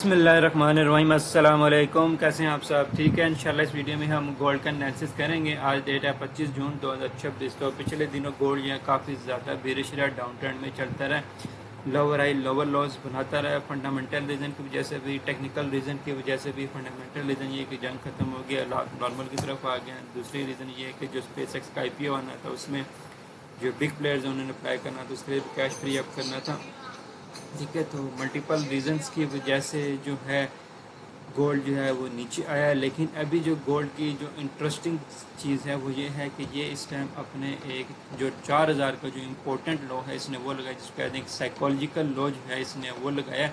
बिस्मिल्लाहिर्रहमानिर्रहीम। अस्सलाम वालेकुम। कैसे हैं आप सब? ठीक है। इंशाल्लाह इस वीडियो में हम गोल्ड का एनालिसिस करेंगे। आज डेट है 25 जून 2026। तो पिछले दिनों गोल्ड जो है काफ़ी ज़्यादा बेरिश रहा, डाउन ट्रेंड में चलता रहा, लोअर हाई लोअर लॉस बनाता रहा। फंडामेंटल रीज़न की वजह से भी, टेक्निकल रीज़न की वजह से भी। फंडामेंटल रीज़न ये कि जंग ख़त्म हो गया, नॉर्मल की तरफ आ गया। दूसरी रीज़न ये है कि जो स्पेस एक्स का IPO आना था उसमें जो बिग प्लेयर्स हैं उन्होंने अप्लाई करना था, उसके लिए कैश फ्री अप करना था। ठीक है। तो मल्टीपल रीजंस की वजह से जो है गोल्ड जो है वो नीचे आया है। लेकिन अभी जो गोल्ड की जो इंटरेस्टिंग चीज़ है वो ये है कि ये इस टाइम अपने एक जो 4000 का जो इम्पोर्टेंट लो है इसने वो लगाया, जिसको कहते हैं साइकोलॉजिकल लो जो है इसने वो लगाया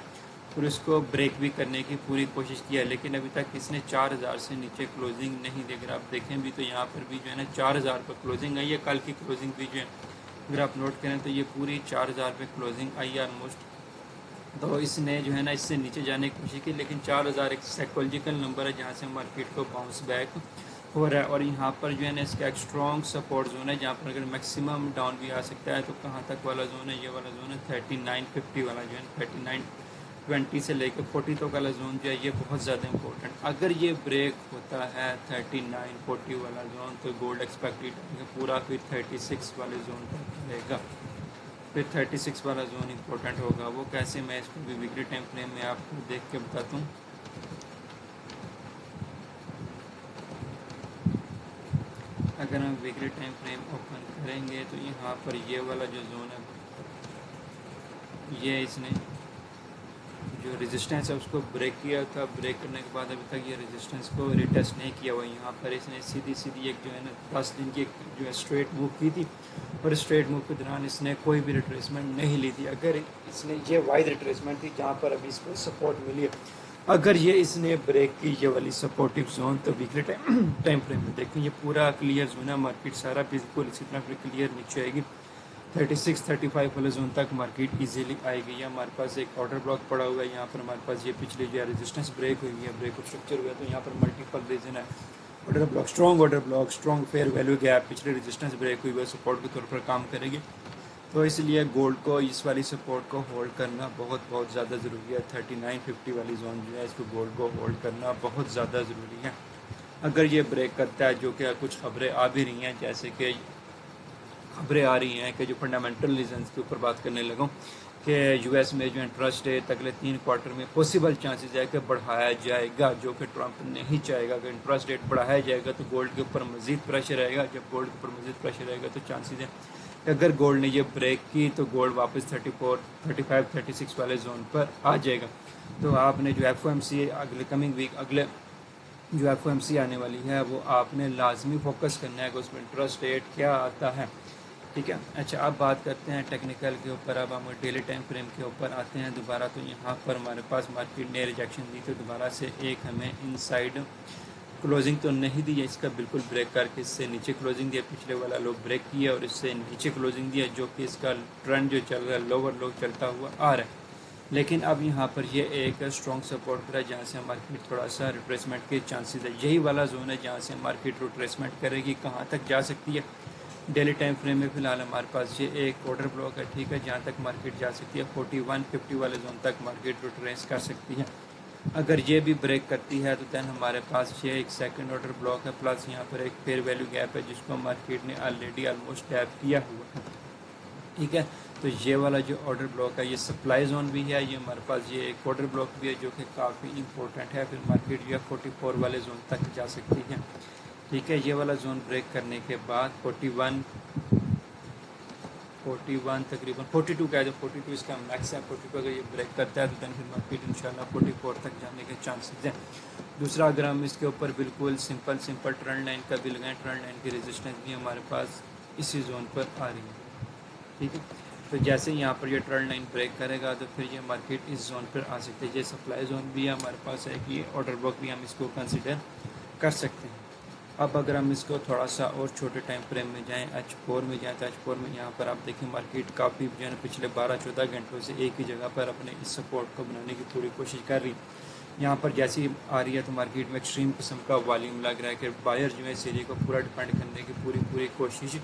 और उसको ब्रेक भी करने की पूरी कोशिश की है। लेकिन अभी तक इसने 4000 से नीचे क्लोजिंग नहीं दी। अगर आप देखें भी तो यहाँ पर भी जो है ना 4000 पर क्लोजिंग आई है। कल की क्लोजिंग भी जो है अगर आप नोट करें तो ये पूरी 4000 पे क्लोजिंग आई है ऑलमोस्ट। तो इसने जो है ना इससे नीचे जाने की कोशिश की, लेकिन 4000 एक साइकोलॉजिकल नंबर है जहाँ से मार्केट को बाउंस बैक हो रहा है। और यहाँ पर जो है ना इसका एक स्ट्रॉन्ग सपोर्ट जोन है जहाँ पर अगर मैक्सिमम डाउन भी आ सकता है। तो कहाँ तक वाला जोन है? ये वाला जोन है 3950 वाला जो है 3920 से लेकर 40 तक वाला जोन जो है ये बहुत ज़्यादा इंपॉर्टेंट। अगर ये ब्रेक होता है 3940 वाला जोन तो गोल्ड एक्सपेक्टेड पूरा फिर 36 वाले जोन तक रहेगा। फिर 36 वाला जोन इंपॉर्टेंट होगा। वो कैसे, मैं इसको भी वीकली टाइम फ्रेम में आपको देख के बताता हूँ। अगर हम वीकली टाइम फ्रेम ओपन करेंगे तो यहाँ पर ये वाला जो जोन है ये इसने जो रेजिस्टेंस है उसको ब्रेक किया था। ब्रेक करने के बाद अभी तक ये रेजिस्टेंस को रिटेस्ट नहीं किया हुआ। यहाँ पर इसने सीधी सीधी एक जो है ना 10 दिन की जो है स्ट्रेट मूव की थी और स्ट्रेट मूव के दौरान इसने कोई भी रिट्रेसमेंट नहीं ली थी। अगर इसने ये वाइड रिट्रेसमेंट थी जहाँ पर अभी इसको सपोर्ट मिली है, अगर ये इसने ब्रेक की ये वाली सपोर्टिव जोन तो वीकली टाइम फ्रेम में देखें ये पूरा क्लियर जोन है। मार्केट सारा बिल्कुल इसी तरह फिर क्लियर नीचे आएगी। 36-35 वाले जोन तक मार्केट इजीली आएगी। ये हमारे पास एक ऑर्डर ब्लॉक पड़ा हुआ है। यहाँ पर हमारे पास ये पिछले जो रेजिस्टेंस ब्रेक हुई है, ब्रेक ऑफ स्ट्रक्चर हुआ है। तो यहाँ पर मल्टीपल रीजन है। Order block, strong fair value gap, पिछले रेजिस्टेंस ब्रेक हुई है, सपोर्ट के तौर पर काम करेगी। तो इसलिए गोल्ड को इस वाली सपोर्ट को होल्ड करना बहुत बहुत ज़्यादा ज़रूरी है। 3950 वाली जोन जो है इसको गोल्ड को होल्ड करना बहुत ज़्यादा ज़रूरी है। अगर ये ब्रेक करता है, जो कि कुछ खबरें आ भी रही हैं, जैसे कि खबरें आ रही हैं कि जो फंडामेंटल रीजंस के ऊपर बात करने लगा कि US में जो इंटरेस्ट रेट अगले 3 क्वार्टर में पॉसिबल चांसेस है कि बढ़ाया जाएगा, जो कि ट्रंप नहीं चाहेगा। अगर इंटरेस्ट रेट बढ़ाया जाएगा तो गोल्ड के ऊपर मज़ीद प्रेशर आएगा। जब गोल्ड के ऊपर मज़ीद प्रेशर आएगा तो चांसेस है कि अगर गोल्ड ने ये ब्रेक की तो गोल्ड वापस 34, 35, 36 वाले जोन पर आ जाएगा। तो आपने जो FOMC अगले कमिंग वीक अगले जो FOMC आने वाली है वो आपने लाजमी फोकस करना है कि उसमें इंटरेस्ट रेट क्या आता है। ठीक है। अच्छा, अब बात करते हैं टेक्निकल के ऊपर। अब हम डेली टाइम फ्रेम के ऊपर आते हैं दोबारा। तो यहाँ पर हमारे पास मार्केट ने रिजेक्शन दी तो दोबारा से एक हमें इनसाइड क्लोजिंग तो नहीं दी है, इसका बिल्कुल ब्रेक करके इससे नीचे क्लोजिंग दिया। पिछले वाला लो ब्रेक किया और इससे नीचे क्लोजिंग दिया, जो कि इसका ट्रेंड जो चल रहा है लोअर लो चलता हुआ आ रहा है। लेकिन अब यहाँ पर ये एक स्ट्रॉन्ग सपोर्ट पर है जहाँ से मार्केट थोड़ा सा रिट्रेसमेंट के चांसेस है। यही वाला जोन है जहाँ से मार्केट रिट्रेसमेंट करेगी। कहाँ तक जा सकती है? डेली टाइम फ्रेम में फ़िलहाल हमारे पास ये एक ऑर्डर ब्लॉक है। ठीक है, जहाँ तक मार्केट जा सकती है 4150 वाले जोन तक मार्केट रिट्रेस कर सकती है। अगर ये भी ब्रेक करती है तो दैन हमारे पास ये एक सेकंड ऑर्डर ब्लॉक है, प्लस यहाँ पर एक फेयर वैल्यू गैप है जिसको मार्केट ने ऑलरेडी ऑलमोस्ट टैप किया हुआ है। ठीक है। तो ये वाला जो ऑर्डर ब्लॉक है ये सप्लाई जोन भी है। ये हमारे पास ये एक ऑर्डर ब्लॉक भी है जो कि काफ़ी इंपॉर्टेंट है। फिर मार्केट जो है 44 वाले जोन तक जा सकती है। ठीक है। ये वाला जोन ब्रेक करने के बाद 41 तकरीबन 42 का है, जो 42 इसका मैक्स है। 42 अगर ये ब्रेक करता है तो दैन फिर मार्केट इंशाल्लाह 44 तक जाने के चांसेस हैं। दूसरा, अगर हम इसके ऊपर बिल्कुल सिंपल ट्रेंड लाइन का भी लगाएं, ट्रेंड लाइन की रेजिस्टेंस भी हमारे पास इसी जोन पर आ रही है। ठीक है। तो जैसे यहाँ पर ये ट्रेंड लाइन ब्रेक करेगा तो फिर ये मार्केट इस जोन पर आ सकती है। ये सप्लाई जोन भी है हमारे पास है कि ऑर्डर ब्लॉक भी हम इसको कंसिडर कर सकते हैं। अब अगर हम इसको थोड़ा सा और छोटे टाइम फ्रेम में जाएं, H4 में जाएं तो H4 में यहाँ पर आप देखें मार्केट काफ़ी जो है पिछले 12-14 घंटों से एक ही जगह पर अपने इस सपोर्ट को बनाने की पूरी कोशिश कर रही। यहाँ पर जैसी आ रही है तो मार्केट में एक्सट्रीम किस्म का वॉल्यूम लग रहा है कि बायर जो है इस एरिया को पूरा डिपेंड करने की पूरी कोशिश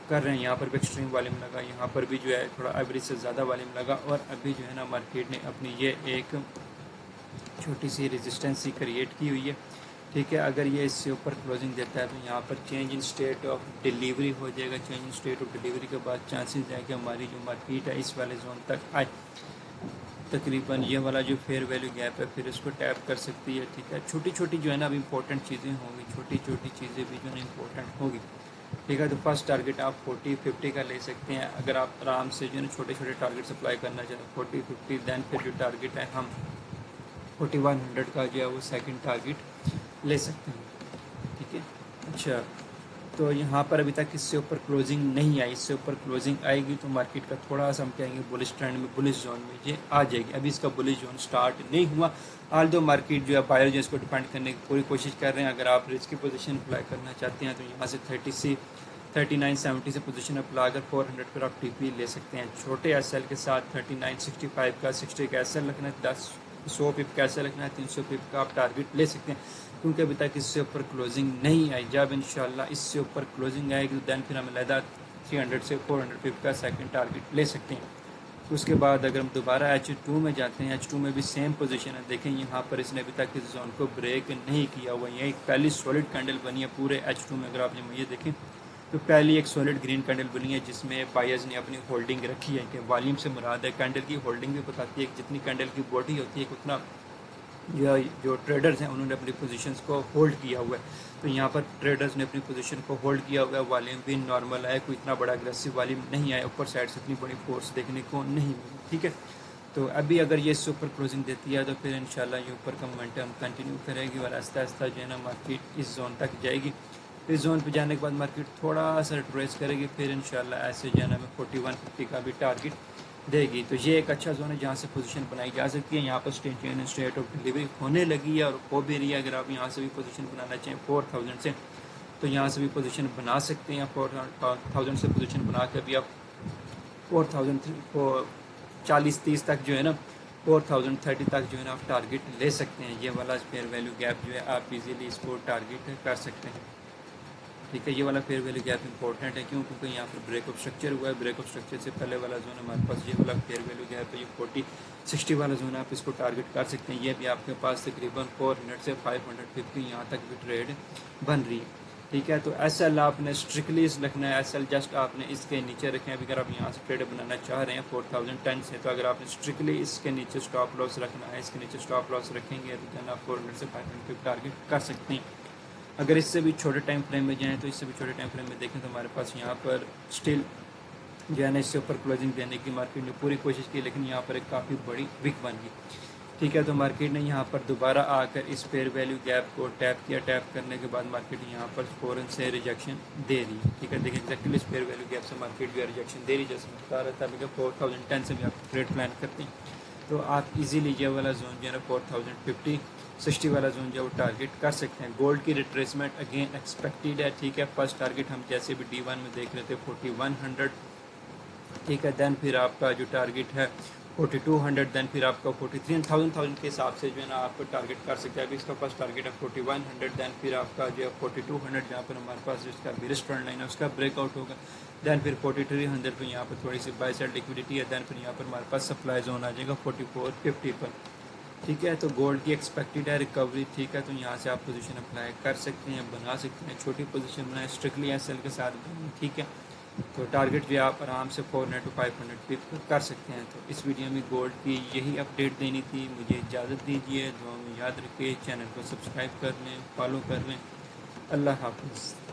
कर रहे हैं। यहाँ पर भी एक्सट्रीम वॉल्यूम लगा, यहाँ पर भी जो है थोड़ा एवरेज से ज़्यादा वॉल्यूम लगा। और अभी जो है ना मार्केट ने अपनी ये एक छोटी सी रेजिस्टेंस ही क्रिएट की हुई है, ठीक है। अगर ये इससे ऊपर क्लोजिंग देता है तो यहाँ पर change in state of delivery हो जाएगा। Change in state of delivery के बाद चांसेस है कि हमारी जो मार्केट है इस वाले जोन तक आए, तकरीबन ये वाला जो फेयर वैल्यू गैप है फिर इसको टैप कर सकती है, ठीक है। छोटी छोटी जो है ना अब इम्पोर्टेंट चीज़ें होंगी, छोटी छोटी चीज़ें भी जो है ना इम्पोर्टेंट होगी, ठीक है। तो फर्स्ट टारगेट आप 40-50 का ले सकते हैं अगर आप आराम से जो है ना छोटे छोटे टारगेट अप्लाई करना चाहते हैं 40-50। दैन फिर जो टारगेट है हम 4100 का जो है वो सेकंड टारगेट ले सकते हैं, ठीक है। अच्छा, तो यहाँ पर अभी तक इससे ऊपर क्लोजिंग नहीं आई, इससे ऊपर क्लोजिंग आएगी तो मार्केट का थोड़ा सा हम कहेंगे बुलिश ट्रेंड में, बुलिश जोन में ये आ जाएगी। अभी इसका बुलिश जोन स्टार्ट नहीं हुआ, आल दो मार्केट जो है बायर जो इसको डिपेंड करने की पूरी कोशिश कर रहे हैं। अगर आप रिस्क की पोजीशन अप्लाई करना चाहते हैं तो यहाँ से 3970 से पोजीशन अप्लाई कर 400 पर आप टीपी ले सकते हैं। छोटे एसएल के साथ 3965 का 60 का एसएल रखना है, 100 पिप का एसएल रखना है, 300 पिप का आप टारगेट ले सकते हैं, क्योंकि अभी तक इससे ऊपर क्लोजिंग नहीं आई। जब इंशाल्लाह इससे ऊपर क्लोजिंग आएगी तो दैन फिर हम अलहदा 300 से 400 पिप का सेकंड टारगेट ले सकते हैं। उसके बाद अगर हम दोबारा H2 में जाते हैं, H2 में भी सेम पोजीशन है। देखें यहाँ पर इसने अभी तक इस जोन को ब्रेक नहीं किया हुआ, ये एक पहली सॉलिड कैंडल बनी है पूरे H2 में। अगर आप ये देखें तो पहली एक सॉलिड ग्रीन कैंडल बनी है जिसमें बायर्स ने अपनी होल्डिंग रखी है, कि वॉल्यूम से मुराद है कैंडल की होल्डिंग भी बताती है कि जितनी कैंडल की बॉडी होती है उतना जो ट्रेडर्स हैं उन्होंने अपनी पोजीशंस को होल्ड किया हुआ है। तो यहाँ पर ट्रेडर्स ने अपनी पोजीशन को होल्ड किया हुआ है, वॉल्यूम भी नॉर्मल है, कोई इतना बड़ा अग्रेसिव वॉल्यूम नहीं आया, ऊपर साइड से इतनी बड़ी फोर्स देखने को नहीं मिली, ठीक है। तो अभी अगर ये इससे ऊपर क्लोजिंग देती है तो फिर इंशाल्लाह ये ऊपर का मोमेंटम कंटिन्यू करेगी और आहिस्ता आहिस्ता जो है ना मार्केट इस जोन तक जाएगी। इस जोन पे जाने के बाद मार्केट थोड़ा सा ट्रेस करेगी, फिर इंशाल्लाह ऐसे जो है ना 4150 का भी टारगेट देगी। तो ये एक अच्छा जोन है जहाँ से पोजीशन बनाई जा सकती है। यहाँ पर स्टेट ऑफ डिलीवरी होने लगी है और हो भी रही है। अगर आप यहाँ से भी पोजीशन बनाना चाहें 4000 से तो यहाँ से भी पोजीशन बना सकते हैं। 4000 से पोजीशन बना के अभी आप 4030 तक जो है ना 4030 तक जो है ना आप टारगेट ले सकते हैं। ये वाला फेयर वैल्यू गैप जो है आप इजीली इसको टारगेट कर सकते हैं, ठीक है। ये वाला फेयर वैल्यू गैप इंपॉर्टेंट है, क्यों? क्योंकि यहाँ पर ब्रेक ऑफ स्ट्रक्चर हुआ है। ब्रेक ऑफ स्ट्रक्चर से पहले वाला जोन हमारे पास ये वाला फेयर वैल्यू गैप है, ये 4060 वाला जोन आप इसको टारगेट कर सकते हैं। ये भी आपके पास तकरीबन 400 से 550 यहाँ तक भी ट्रेड बन रही है, ठीक है। तो एसएल आपने स्ट्रिक्टली रखना है, एसएल जस्ट आपने इसके नीचे रखें। अभी अगर आप यहाँ से ट्रेड बनाना चाह रहे हैं 4010 से तो अगर आपने स्ट्रिक्टली इसके नीचे स्टॉप लॉस रखना है, इसके नीचे स्टॉप लॉस रखेंगे तो देन आप 400 से 500 टारगेट कर सकते हैं। अगर इससे भी छोटे टाइम फ्रेम में जाएँ तो इससे भी छोटे टाइम फ्रेम में देखें तो हमारे पास यहाँ पर स्टिल जो है ना इससे ऊपर क्लोजिंग देने की मार्केट ने पूरी कोशिश की, लेकिन यहाँ पर एक काफ़ी बड़ी विक बन गई, ठीक है। तो मार्केट ने यहाँ पर दोबारा आकर इस फेयर वैल्यू गैप को टैप किया। टैप करने के बाद मार्केट यहाँ पर फ़ौरन से रिजेक्शन दे रही है, ठीक है। देखिए एक्जैक्टली इस फेयर वैल्यू गैप से मार्केट जो है रिजेक्शन दे रही है। जैसे मैं बता रहा था अभी 4010 से भी आप ट्रेड प्लान करते हैं तो आप इजीली ये वाला जोन जो है ना 4050-60 वाला जोन जो है वो टारगेट कर सकते हैं। गोल्ड की रिट्रेसमेंट अगेन एक्सपेक्टेड है, ठीक है। फर्स्ट टारगेट हम जैसे भी D1 में देख रहे थे 4100, ठीक है। दैन फिर आपका जो टारगेट है 4200, दैन फिर आपका 43,000 के हिसाब से जो है ना आपको टारगेट कर सकते हैं। अभी इसका फर्स्ट टारगेट है 4100, दैन फिर आपका जो है 4200 जहाँ पर हमारे पास जिसका बिगेस्ट ट्रेंड लाइन है उसका ब्रेकआउट होगा। दैन फिर 4300 पर यहाँ पर थोड़ी सी बाय साइड लिक्विडिटी है। दैन फिर यहाँ पर हमारे पास सप्लाई जोन आ जाएगा 4450 पर, ठीक है। तो गोल्ड की एक्सपेक्टेड है रिकवरी, ठीक है। तो यहाँ से आप पोजीशन अप्लाई कर सकते हैं, बना सकते हैं। छोटी पोजीशन बनाएं स्ट्रिक्टली एसएल के साथ, ठीक है। तो टारगेट भी आप आराम से 400 to 500 पिप कर सकते हैं। तो इस वीडियो में गोल्ड की यही अपडेट देनी थी। मुझे इजाज़त दीजिए, दुआ में याद रखिए, चैनल को सब्सक्राइब कर लें, फॉलो कर लें। अल्लाह हाफ़िज़।